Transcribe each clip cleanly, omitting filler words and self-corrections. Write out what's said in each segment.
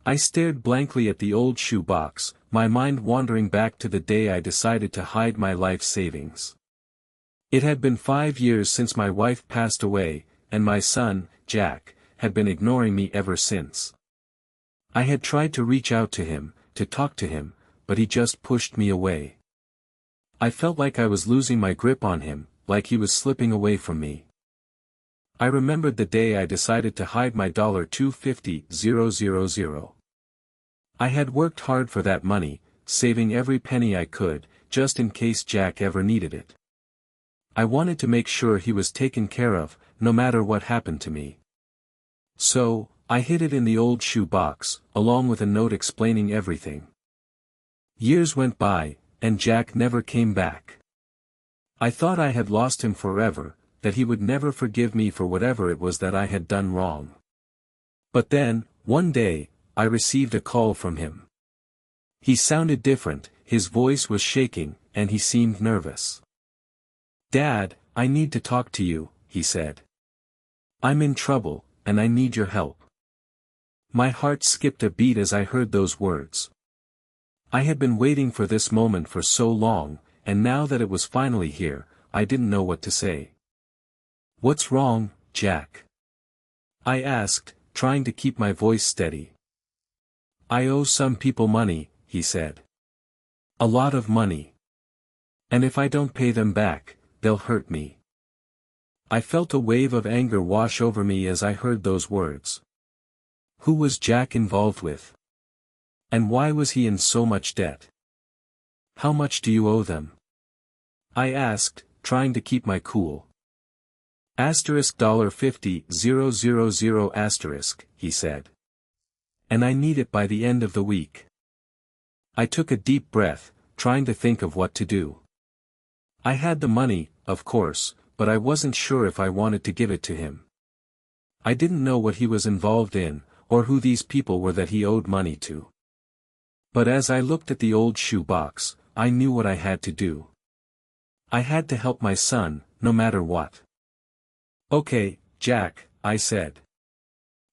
I stared blankly at the old shoe box, my mind wandering back to the day I decided to hide my life savings. It had been 5 years since my wife passed away, and my son, Jack, had been ignoring me ever since. I had tried to reach out to him, to talk to him, but he just pushed me away. I felt like I was losing my grip on him, like he was slipping away from me. I remembered the day I decided to hide my $250,000. I had worked hard for that money, saving every penny I could, just in case Jack ever needed it. I wanted to make sure he was taken care of, no matter what happened to me. So, I hid it in the old shoe box, along with a note explaining everything. Years went by, and Jack never came back. I thought I had lost him forever, that he would never forgive me for whatever it was that I had done wrong. But then, one day, I received a call from him. He sounded different, his voice was shaking, and he seemed nervous. "Dad, I need to talk to you," he said. "I'm in trouble, and I need your help." My heart skipped a beat as I heard those words. I had been waiting for this moment for so long, and now that it was finally here, I didn't know what to say. "What's wrong, Jack?" I asked, trying to keep my voice steady. "I owe some people money," he said. "A lot of money. And if I don't pay them back, they'll hurt me." I felt a wave of anger wash over me as I heard those words. Who was Jack involved with? And why was he in so much debt? "How much do you owe them?" I asked, trying to keep my cool. $50,000, he said. "And I need it by the end of the week." I took a deep breath, trying to think of what to do. I had the money, of course, but I wasn't sure if I wanted to give it to him. I didn't know what he was involved in, or who these people were that he owed money to. But as I looked at the old shoe box, I knew what I had to do. I had to help my son, no matter what. "Okay, Jack," I said.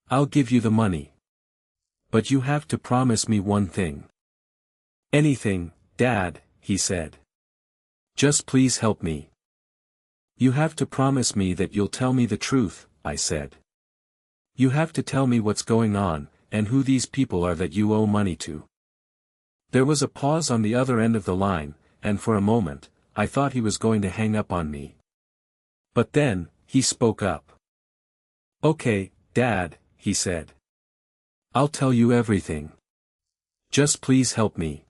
"I'll give you the money. But you have to promise me one thing." "Anything, Dad," he said. "Just please help me." "You have to promise me that you'll tell me the truth," I said. "You have to tell me what's going on, and who these people are that you owe money to." There was a pause on the other end of the line, and for a moment, I thought he was going to hang up on me. But then, he spoke up. "Okay, Dad," he said. "I'll tell you everything. Just please help me."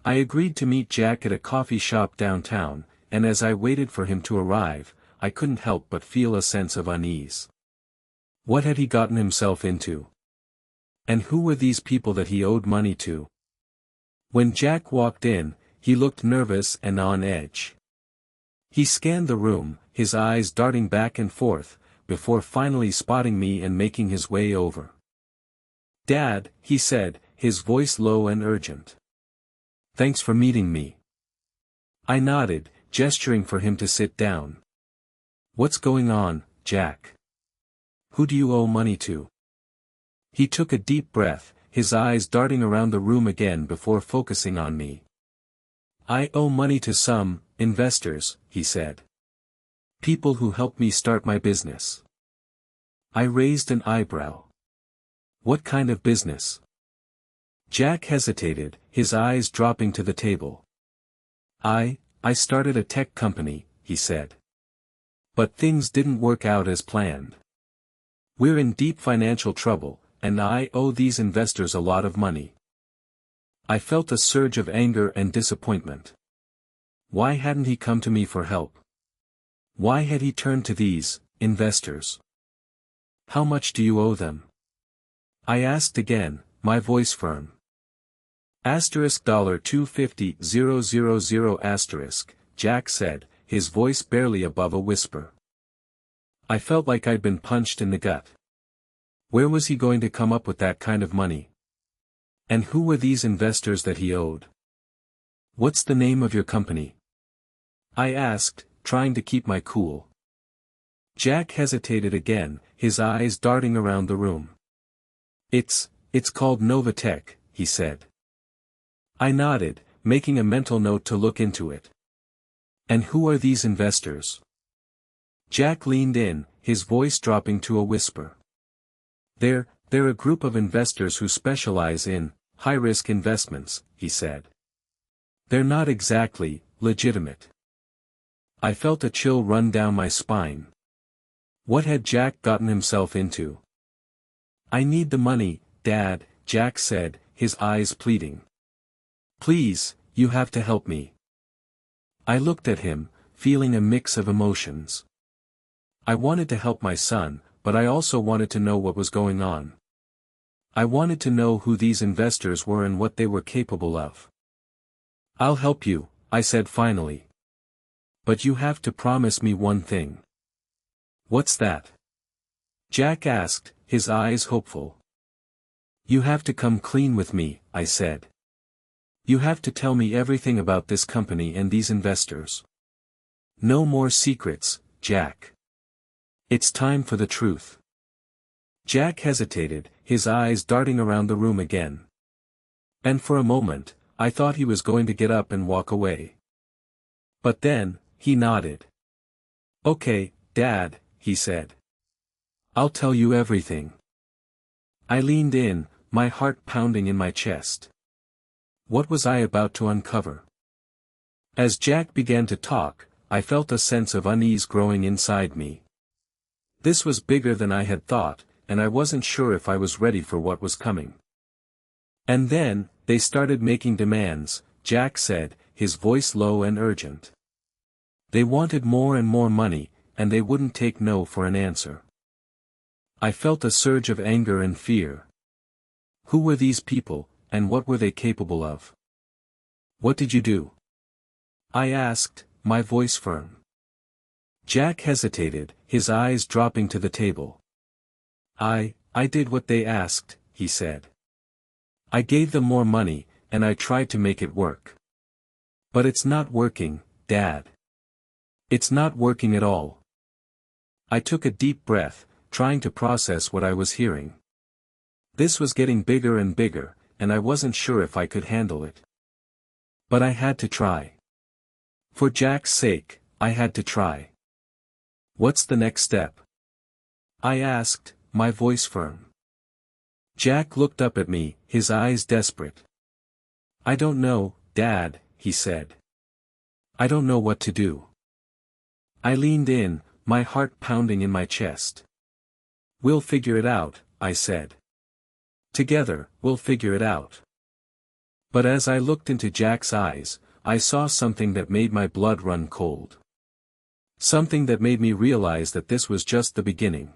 I agreed to meet Jack at a coffee shop downtown, and as I waited for him to arrive, I couldn't help but feel a sense of unease. What had he gotten himself into? And who were these people that he owed money to? When Jack walked in, he looked nervous and on edge. He scanned the room, his eyes darting back and forth, before finally spotting me and making his way over. "Dad," he said, his voice low and urgent. "Thanks for meeting me." I nodded, gesturing for him to sit down. "What's going on, Jack? Who do you owe money to?" He took a deep breath, his eyes darting around the room again before focusing on me. "I owe money to some investors," he said. "People who helped me start my business." I raised an eyebrow. "What kind of business?" Jack hesitated, his eyes dropping to the table. I started a tech company," he said. "But things didn't work out as planned. We're in deep financial trouble, and I owe these investors a lot of money." I felt a surge of anger and disappointment. Why hadn't he come to me for help? Why had he turned to these investors? "How much do you owe them?" I asked again, my voice firm. $250,000, Jack said, his voice barely above a whisper. I felt like I'd been punched in the gut. Where was he going to come up with that kind of money? And who were these investors that he owed? "What's the name of your company?" I asked, trying to keep my cool. Jack hesitated again, his eyes darting around the room. It's it's called Novatech, he said. I nodded, making a mental note to look into it. And who are these investors? Jack leaned in, his voice dropping to a whisper. They're a group of investors who specialize in high-risk investments, he said. They're not exactly legitimate. I felt a chill run down my spine. What had Jack gotten himself into? I need the money, Dad, Jack said, his eyes pleading. Please, you have to help me. I looked at him, feeling a mix of emotions. I wanted to help my son, but I also wanted to know what was going on. I wanted to know who these investors were and what they were capable of. I'll help you, I said finally. But you have to promise me one thing. What's that? Jack asked, his eyes hopeful. You have to come clean with me, I said. You have to tell me everything about this company and these investors. No more secrets, Jack. It's time for the truth. Jack hesitated, his eyes darting around the room again. And for a moment, I thought he was going to get up and walk away. But then, he nodded. Okay, Dad, he said. I'll tell you everything. I leaned in, my heart pounding in my chest. What was I about to uncover? As Jack began to talk, I felt a sense of unease growing inside me. This was bigger than I had thought, and I wasn't sure if I was ready for what was coming. And then, they started making demands, Jack said, his voice low and urgent. They wanted more and more money, and they wouldn't take no for an answer. I felt a surge of anger and fear. Who were these people, and what were they capable of? What did you do? I asked, my voice firm. Jack hesitated, his eyes dropping to the table. I did what they asked, he said. I gave them more money, and I tried to make it work. But it's not working, Dad. It's not working at all. I took a deep breath, trying to process what I was hearing. This was getting bigger and bigger, and I wasn't sure if I could handle it. But I had to try. For Jack's sake, I had to try. What's the next step? I asked, my voice firm. Jack looked up at me, his eyes desperate. I don't know, Dad, he said. I don't know what to do. I leaned in, my heart pounding in my chest. We'll figure it out, I said. Together, we'll figure it out. But as I looked into Jack's eyes, I saw something that made my blood run cold. Something that made me realize that this was just the beginning.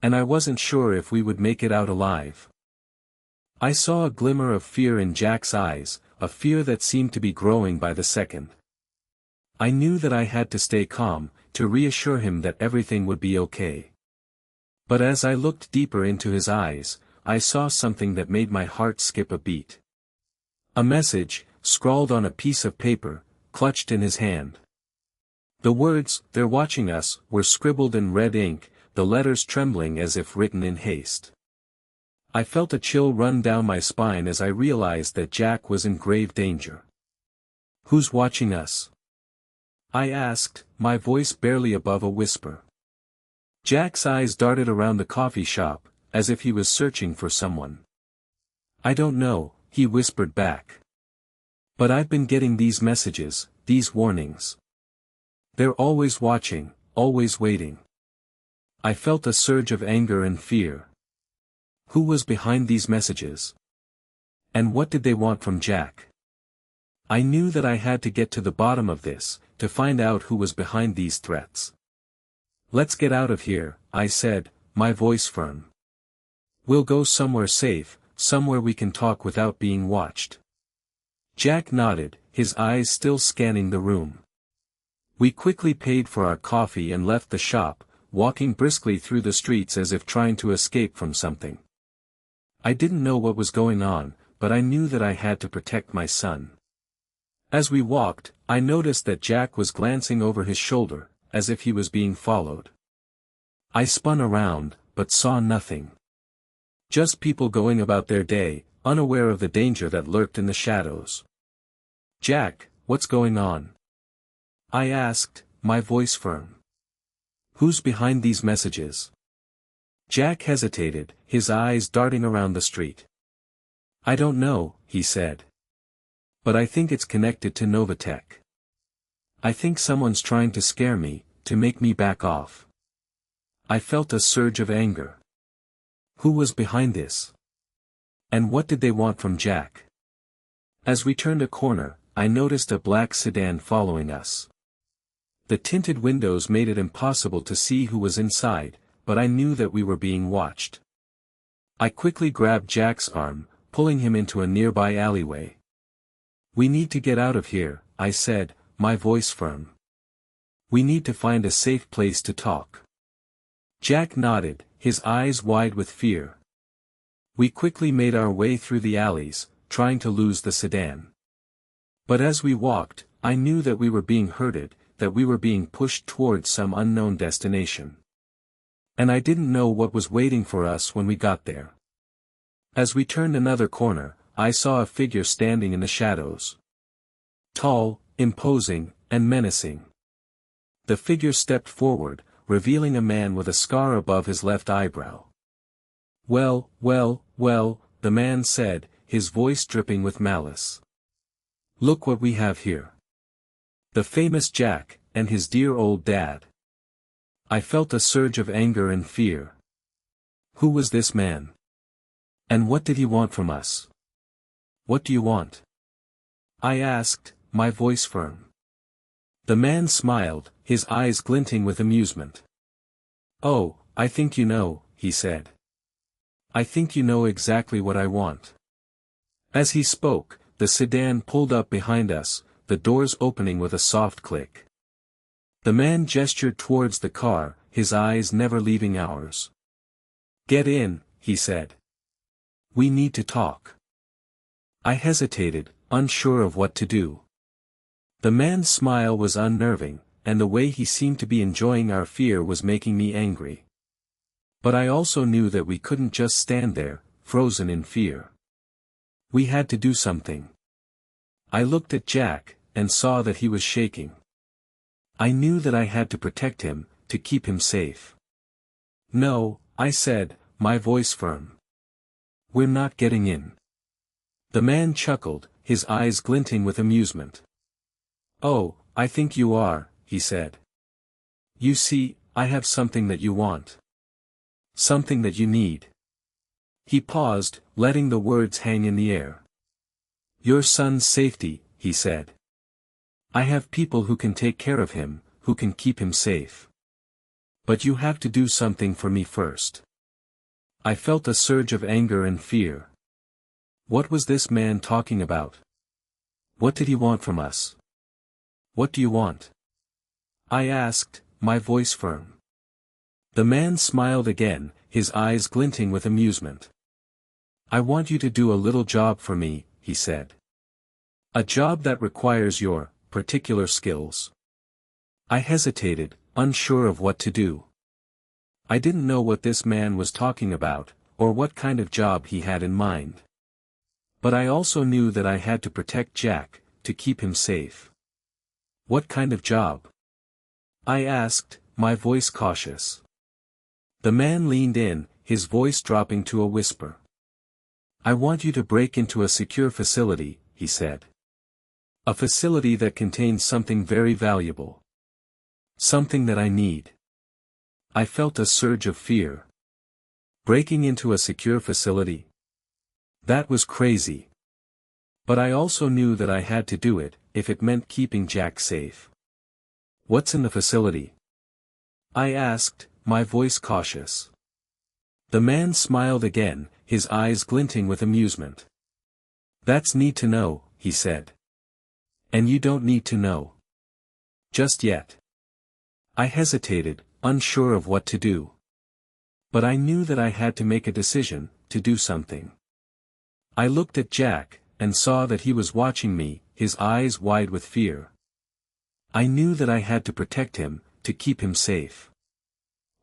And I wasn't sure if we would make it out alive. I saw a glimmer of fear in Jack's eyes, a fear that seemed to be growing by the second. I knew that I had to stay calm, to reassure him that everything would be okay. But as I looked deeper into his eyes, I saw something that made my heart skip a beat. A message, scrawled on a piece of paper, clutched in his hand. The words, "They're watching us," were scribbled in red ink, the letters trembling as if written in haste. I felt a chill run down my spine as I realized that Jack was in grave danger. Who's watching us? I asked, my voice barely above a whisper. Jack's eyes darted around the coffee shop, as if he was searching for someone. I don't know, he whispered back. But I've been getting these messages, these warnings. They're always watching, always waiting. I felt a surge of anger and fear. Who was behind these messages? And what did they want from Jack? I knew that I had to get to the bottom of this, to find out who was behind these threats. Let's get out of here, I said, my voice firm. We'll go somewhere safe, somewhere we can talk without being watched. Jack nodded, his eyes still scanning the room. We quickly paid for our coffee and left the shop, walking briskly through the streets as if trying to escape from something. I didn't know what was going on, but I knew that I had to protect my son. As we walked, I noticed that Jack was glancing over his shoulder, as if he was being followed. I spun around, but saw nothing. Just people going about their day, unaware of the danger that lurked in the shadows. "Jack, what's going on?" I asked, my voice firm. "Who's behind these messages?" Jack hesitated, his eyes darting around the street. "I don't know," he said. "But I think it's connected to Novatech. I think someone's trying to scare me, to make me back off." I felt a surge of anger. Who was behind this? And what did they want from Jack? As we turned a corner, I noticed a black sedan following us. The tinted windows made it impossible to see who was inside, but I knew that we were being watched. I quickly grabbed Jack's arm, pulling him into a nearby alleyway. "We need to get out of here," I said, my voice firm. "We need to find a safe place to talk." Jack nodded, his eyes wide with fear. We quickly made our way through the alleys, trying to lose the sedan. But as we walked, I knew that we were being herded, that we were being pushed towards some unknown destination. And I didn't know what was waiting for us when we got there. As we turned another corner, I saw a figure standing in the shadows. Tall, imposing, and menacing. The figure stepped forward, revealing a man with a scar above his left eyebrow. "Well, well, well," the man said, his voice dripping with malice. "Look what we have here. The famous Jack, and his dear old dad." I felt a surge of anger and fear. Who was this man? And what did he want from us? "What do you want?" I asked, my voice firm. The man smiled, his eyes glinting with amusement. "Oh, I think you know," he said. "I think you know exactly what I want." As he spoke, the sedan pulled up behind us, the doors opening with a soft click. The man gestured towards the car, his eyes never leaving ours. "Get in," he said. "We need to talk." I hesitated, unsure of what to do. The man's smile was unnerving, and the way he seemed to be enjoying our fear was making me angry. But I also knew that we couldn't just stand there, frozen in fear. We had to do something. I looked at Jack, and saw that he was shaking. I knew that I had to protect him, to keep him safe. "No," I said, my voice firm. "We're not getting in." The man chuckled, his eyes glinting with amusement. "Oh, I think you are," he said. "You see, I have something that you want. Something that you need." He paused, letting the words hang in the air. "Your son's safety," he said. "I have people who can take care of him, who can keep him safe. But you have to do something for me first." I felt a surge of anger and fear. What was this man talking about? What did he want from us? "What do you want?" I asked, my voice firm. The man smiled again, his eyes glinting with amusement. "I want you to do a little job for me," he said. "A job that requires your particular skills." I hesitated, unsure of what to do. I didn't know what this man was talking about, or what kind of job he had in mind. But I also knew that I had to protect Jack, to keep him safe. "What kind of job?" I asked, my voice cautious. The man leaned in, his voice dropping to a whisper. "I want you to break into a secure facility," he said. "A facility that contains something very valuable. Something that I need." I felt a surge of fear. Breaking into a secure facility? That was crazy. But I also knew that I had to do it, if it meant keeping Jack safe. "What's in the facility?" I asked, my voice cautious. The man smiled again, his eyes glinting with amusement. "That's need to know," he said. "And you don't need to know. Just yet." I hesitated, unsure of what to do. But I knew that I had to make a decision, to do something. I looked at Jack, and saw that he was watching me, his eyes wide with fear. I knew that I had to protect him, to keep him safe.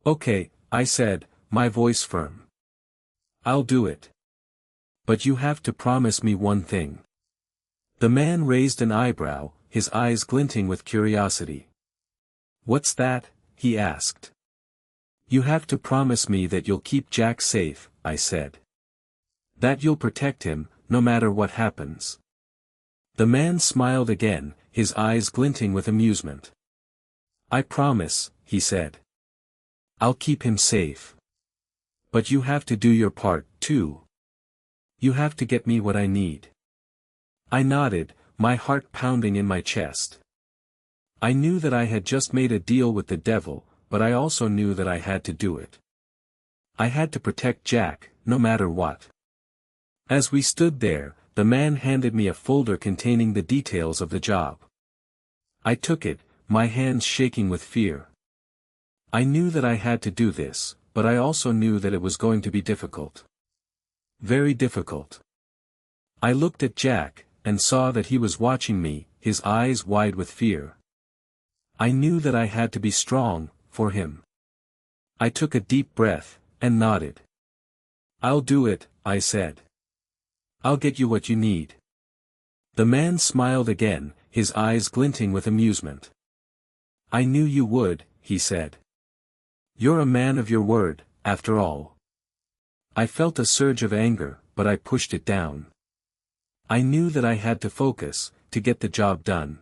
"Okay," I said, my voice firm. I'll do it. But you have to promise me one thing. The man raised an eyebrow, his eyes glinting with curiosity. What's that? He asked. You have to promise me that you'll keep Jack safe, I said. That you'll protect him, no matter what happens. The man smiled again, his eyes glinting with amusement. I promise, he said. I'll keep him safe. But you have to do your part, too. You have to get me what I need. I nodded, my heart pounding in my chest. I knew that I had just made a deal with the devil, but I also knew that I had to do it. I had to protect Jack, no matter what. As we stood there, the man handed me a folder containing the details of the job. I took it, my hands shaking with fear. I knew that I had to do this, but I also knew that it was going to be difficult. Very difficult. I looked at Jack, and saw that he was watching me, his eyes wide with fear. I knew that I had to be strong, for him. I took a deep breath, and nodded. I'll do it, I said. I'll get you what you need. The man smiled again, his eyes glinting with amusement. I knew you would, he said. You're a man of your word, after all. I felt a surge of anger, but I pushed it down. I knew that I had to focus, to get the job done.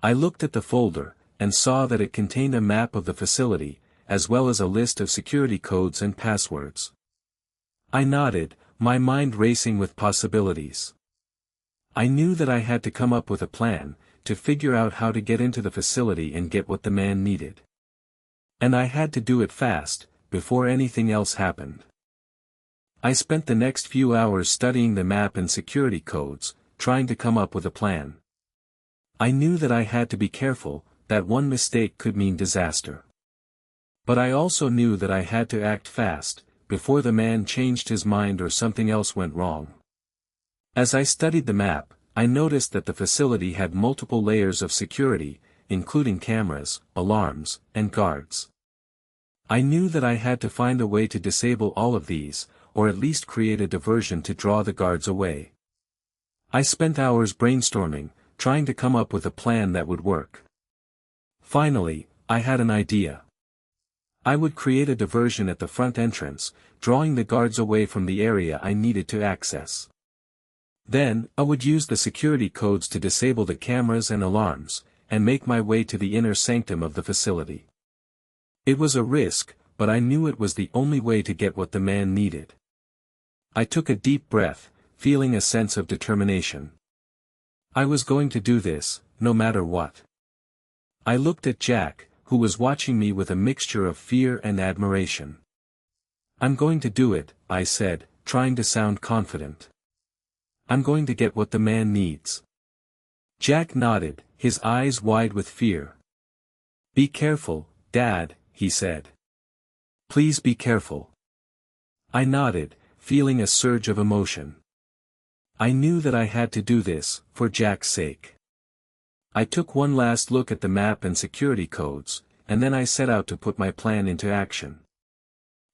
I looked at the folder, and saw that it contained a map of the facility, as well as a list of security codes and passwords. I nodded, my mind racing with possibilities. I knew that I had to come up with a plan, to figure out how to get into the facility and get what the man needed. And I had to do it fast, before anything else happened. I spent the next few hours studying the map and security codes, trying to come up with a plan. I knew that I had to be careful, that one mistake could mean disaster. But I also knew that I had to act fast, before the man changed his mind or something else went wrong. As I studied the map, I noticed that the facility had multiple layers of security, including cameras, alarms, and guards. I knew that I had to find a way to disable all of these, or at least create a diversion to draw the guards away. I spent hours brainstorming, trying to come up with a plan that would work. Finally, I had an idea. I would create a diversion at the front entrance, drawing the guards away from the area I needed to access. Then, I would use the security codes to disable the cameras and alarms, and make my way to the inner sanctum of the facility. It was a risk, but I knew it was the only way to get what the man needed. I took a deep breath, feeling a sense of determination. I was going to do this, no matter what. I looked at Jack, who was watching me with a mixture of fear and admiration. I'm going to do it, I said, trying to sound confident. I'm going to get what the man needs. Jack nodded, his eyes wide with fear. Be careful, Dad, he said. Please be careful. I nodded, feeling a surge of emotion. I knew that I had to do this, for Jack's sake. I took one last look at the map and security codes, and then I set out to put my plan into action.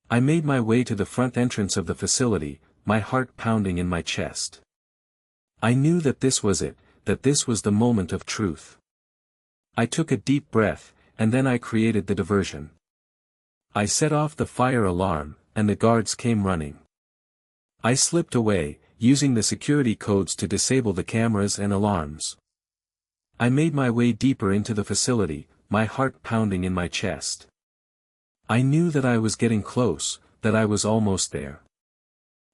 I made my way to the front entrance of the facility, my heart pounding in my chest. I knew that this was it, that this was the moment of truth. I took a deep breath, and then I created the diversion. I set off the fire alarm, and the guards came running. I slipped away, using the security codes to disable the cameras and alarms. I made my way deeper into the facility, my heart pounding in my chest. I knew that I was getting close, that I was almost there.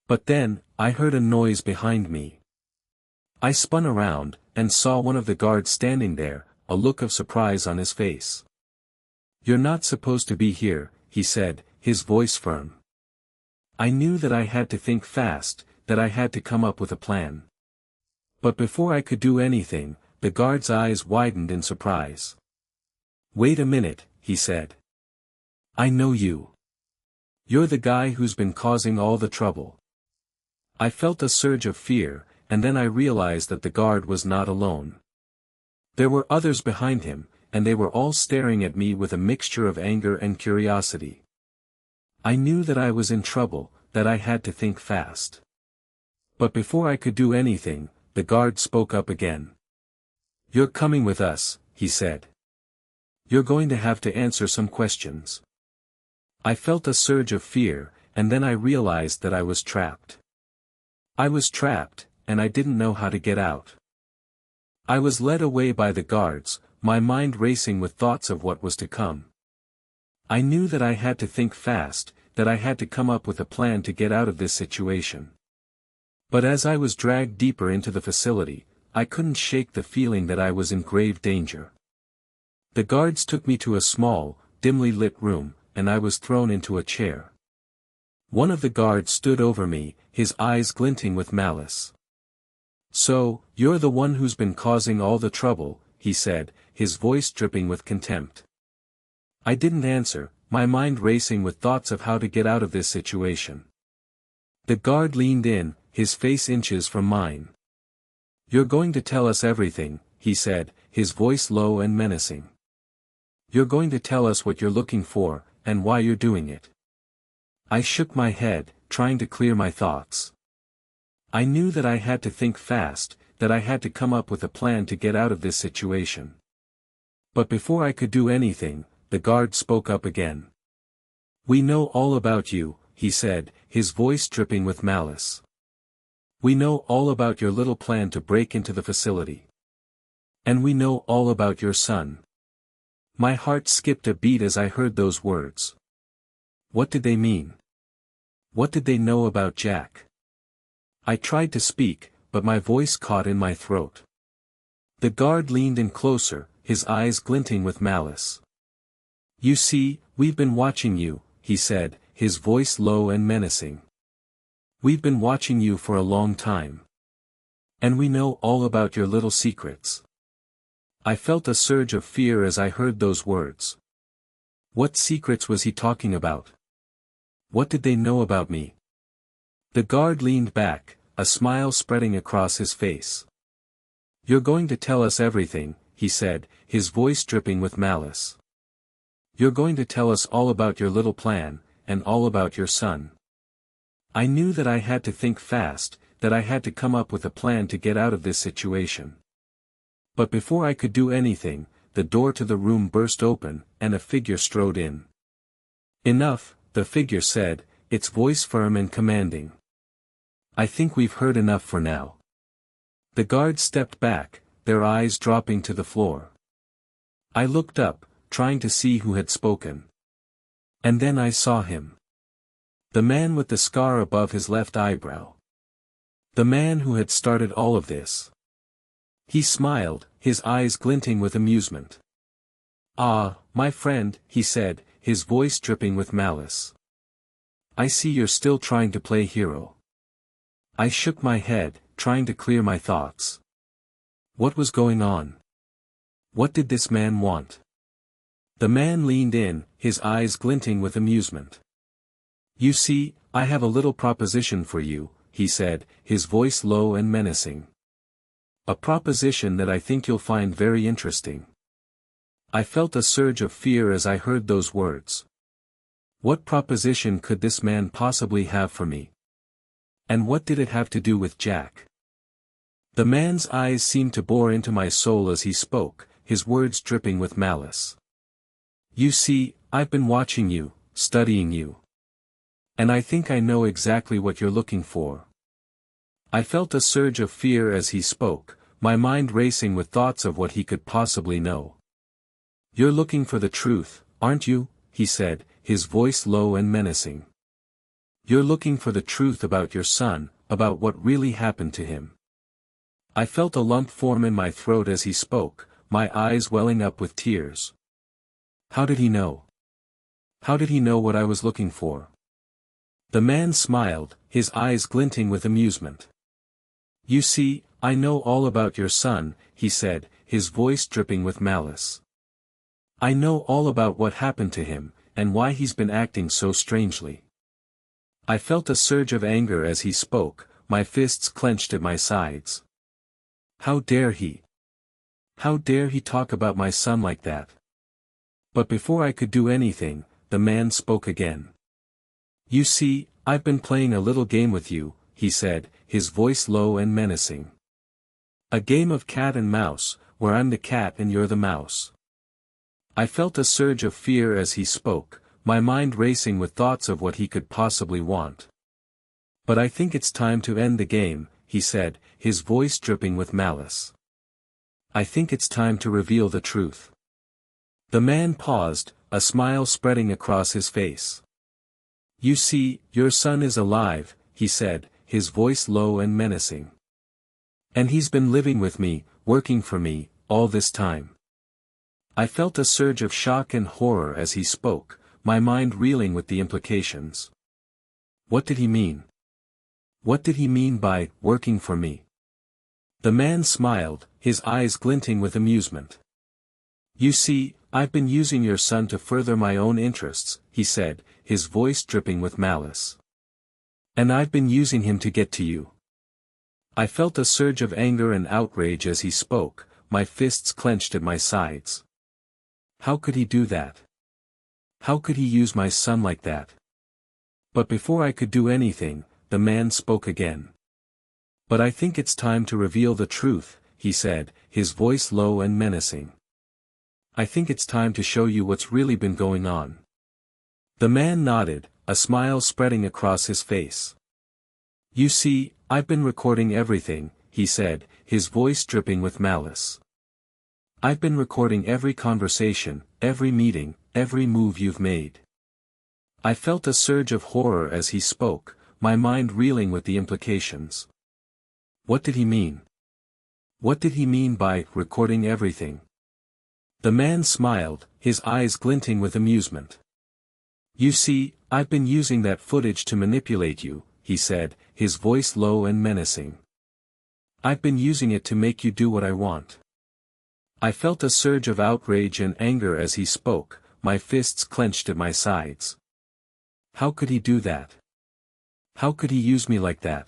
But then, I heard a noise behind me. I spun around, and saw one of the guards standing there, a look of surprise on his face. You're not supposed to be here, he said, his voice firm. I knew that I had to think fast, that I had to come up with a plan. But before I could do anything, the guard's eyes widened in surprise. Wait a minute, he said. I know you. You're the guy who's been causing all the trouble. I felt a surge of fear, and then I realized that the guard was not alone. There were others behind him, and they were all staring at me with a mixture of anger and curiosity. I knew that I was in trouble, that I had to think fast. But before I could do anything, the guard spoke up again. "You're coming with us," he said. "You're going to have to answer some questions." I felt a surge of fear, and then I realized that I was trapped. I was trapped, and I didn't know how to get out. I was led away by the guards, my mind racing with thoughts of what was to come. I knew that I had to think fast, that I had to come up with a plan to get out of this situation. But as I was dragged deeper into the facility, I couldn't shake the feeling that I was in grave danger. The guards took me to a small, dimly lit room, and I was thrown into a chair. One of the guards stood over me, his eyes glinting with malice. "So, you're the one who's been causing all the trouble," he said, his voice dripping with contempt. I didn't answer, my mind racing with thoughts of how to get out of this situation. The guard leaned in, his face inches from mine. "You're going to tell us everything," he said, his voice low and menacing. "You're going to tell us what you're looking for, and why you're doing it." I shook my head, trying to clear my thoughts. I knew that I had to think fast, that I had to come up with a plan to get out of this situation. But before I could do anything, the guard spoke up again. "We know all about you," he said, his voice dripping with malice. "We know all about your little plan to break into the facility. And we know all about your son." My heart skipped a beat as I heard those words. What did they mean? What did they know about Jack? I tried to speak, but my voice caught in my throat. The guard leaned in closer, his eyes glinting with malice. "You see, we've been watching you," he said, his voice low and menacing. "We've been watching you for a long time. And we know all about your little secrets." I felt a surge of fear as I heard those words. What secrets was he talking about? What did they know about me? The guard leaned back, a smile spreading across his face. "You're going to tell us everything," he said, his voice dripping with malice. "You're going to tell us all about your little plan, and all about your son." I knew that I had to think fast, that I had to come up with a plan to get out of this situation. But before I could do anything, the door to the room burst open, and a figure strode in. "Enough," the figure said, its voice firm and commanding. "I think we've heard enough for now." The guards stepped back, their eyes dropping to the floor. I looked up, trying to see who had spoken. And then I saw him. The man with the scar above his left eyebrow. The man who had started all of this. He smiled, his eyes glinting with amusement. "Ah, my friend," he said, his voice dripping with malice. "I see you're still trying to play hero." I shook my head, trying to clear my thoughts. What was going on? What did this man want? The man leaned in, his eyes glinting with amusement. "You see, I have a little proposition for you," he said, his voice low and menacing. "A proposition that I think you'll find very interesting." I felt a surge of fear as I heard those words. What proposition could this man possibly have for me? And what did it have to do with Jack? The man's eyes seemed to bore into my soul as he spoke, his words dripping with malice. "You see, I've been watching you, studying you. And I think I know exactly what you're looking for." I felt a surge of fear as he spoke, my mind racing with thoughts of what he could possibly know. "You're looking for the truth, aren't you?" he said, his voice low and menacing. "You're looking for the truth about your son, about what really happened to him." I felt a lump form in my throat as he spoke, my eyes welling up with tears. How did he know? How did he know what I was looking for? The man smiled, his eyes glinting with amusement. "You see, I know all about your son," he said, his voice dripping with malice. "I know all about what happened to him, and why he's been acting so strangely." I felt a surge of anger as he spoke, my fists clenched at my sides. How dare he? How dare he talk about my son like that? But before I could do anything, the man spoke again. You see, I've been playing a little game with you, he said, his voice low and menacing. A game of cat and mouse, where I'm the cat and you're the mouse. I felt a surge of fear as he spoke, my mind racing with thoughts of what he could possibly want. But I think it's time to end the game, he said, his voice dripping with malice. I think it's time to reveal the truth. The man paused, a smile spreading across his face. You see, your son is alive, he said, his voice low and menacing. And he's been living with me, working for me, all this time. I felt a surge of shock and horror as he spoke, my mind reeling with the implications. What did he mean? What did he mean by, working for me? The man smiled, his eyes glinting with amusement. You see, I've been using your son to further my own interests, he said, his voice dripping with malice. And I've been using him to get to you. I felt a surge of anger and outrage as he spoke, my fists clenched at my sides. How could he do that? How could he use my son like that? But before I could do anything, the man spoke again. But I think it's time to reveal the truth, he said, his voice low and menacing. I think it's time to show you what's really been going on. The man nodded, a smile spreading across his face. You see, I've been recording everything, he said, his voice dripping with malice. I've been recording every conversation, every meeting, every move you've made. I felt a surge of horror as he spoke, my mind reeling with the implications. What did he mean? What did he mean by recording everything? The man smiled, his eyes glinting with amusement. You see, I've been using that footage to manipulate you, he said, his voice low and menacing. I've been using it to make you do what I want. I felt a surge of outrage and anger as he spoke, my fists clenched at my sides. How could he do that? How could he use me like that?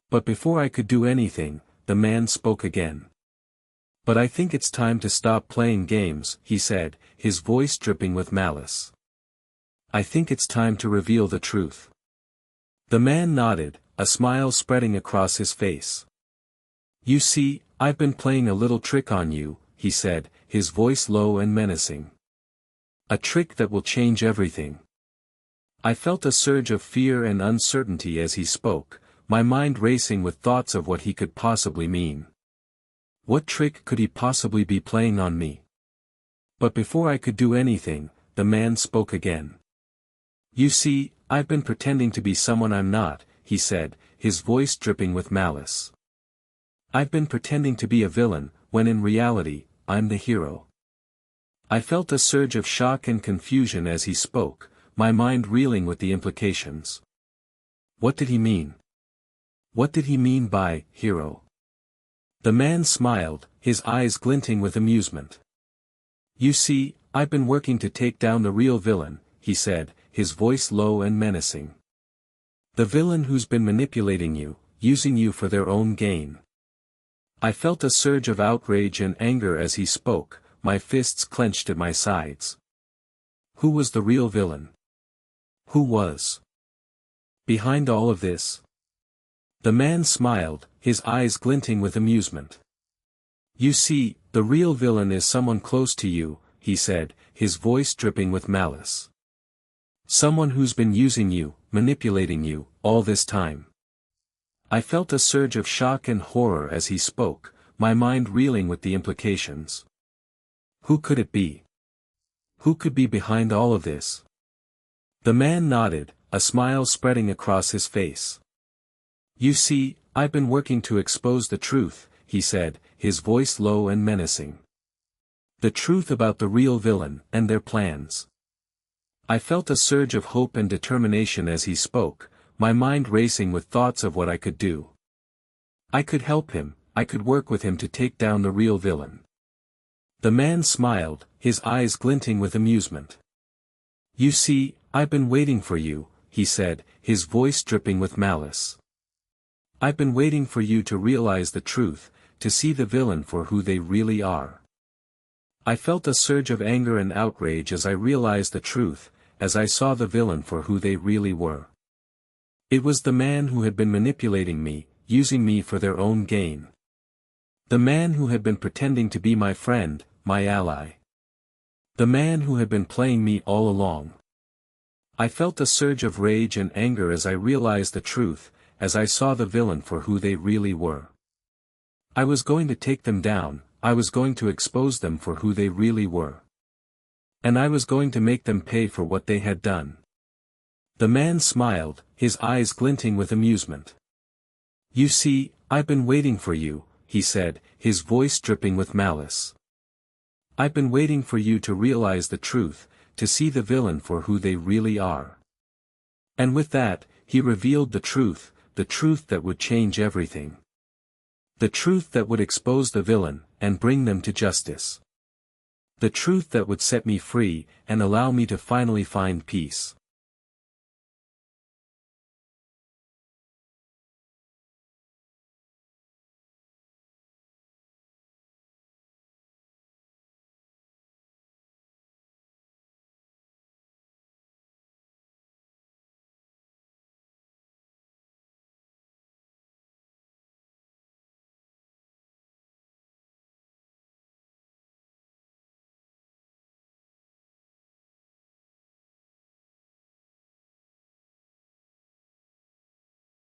But before I could do anything, the man spoke again. But I think it's time to stop playing games, he said, his voice dripping with malice. I think it's time to reveal the truth. The man nodded, a smile spreading across his face. You see, I've been playing a little trick on you, he said, his voice low and menacing. A trick that will change everything. I felt a surge of fear and uncertainty as he spoke, my mind racing with thoughts of what he could possibly mean. What trick could he possibly be playing on me? But before I could do anything, the man spoke again. You see, I've been pretending to be someone I'm not, he said, his voice dripping with malice. I've been pretending to be a villain, when in reality, I'm the hero. I felt a surge of shock and confusion as he spoke, my mind reeling with the implications. What did he mean? What did he mean by, hero? The man smiled, his eyes glinting with amusement. You see, I've been working to take down the real villain, he said, his voice low and menacing. The villain who's been manipulating you, using you for their own gain. I felt a surge of outrage and anger as he spoke, my fists clenched at my sides. Who was the real villain? Who was behind all of this? The man smiled, his eyes glinting with amusement. You see, the real villain is someone close to you, he said, his voice dripping with malice. Someone who's been using you, manipulating you, all this time. I felt a surge of shock and horror as he spoke, my mind reeling with the implications. Who could it be? Who could be behind all of this? The man nodded, a smile spreading across his face. You see, I've been working to expose the truth, he said, his voice low and menacing. The truth about the real villain, and their plans. I felt a surge of hope and determination as he spoke, my mind racing with thoughts of what I could do. I could help him, I could work with him to take down the real villain. The man smiled, his eyes glinting with amusement. You see, I've been waiting for you, he said, his voice dripping with malice. I've been waiting for you to realize the truth, to see the villain for who they really are. I felt a surge of anger and outrage as I realized the truth, as I saw the villain for who they really were. It was the man who had been manipulating me, using me for their own gain. The man who had been pretending to be my friend, my ally. The man who had been playing me all along. I felt a surge of rage and anger as I realized the truth, as I saw the villain for who they really were. I was going to take them down, I was going to expose them for who they really were. And I was going to make them pay for what they had done. The man smiled, his eyes glinting with amusement. "You see, I've been waiting for you," he said, his voice dripping with malice. "I've been waiting for you to realize the truth, to see the villain for who they really are." And with that, he revealed the truth that would change everything. The truth that would expose the villain, and bring them to justice. The truth that would set me free, and allow me to finally find peace.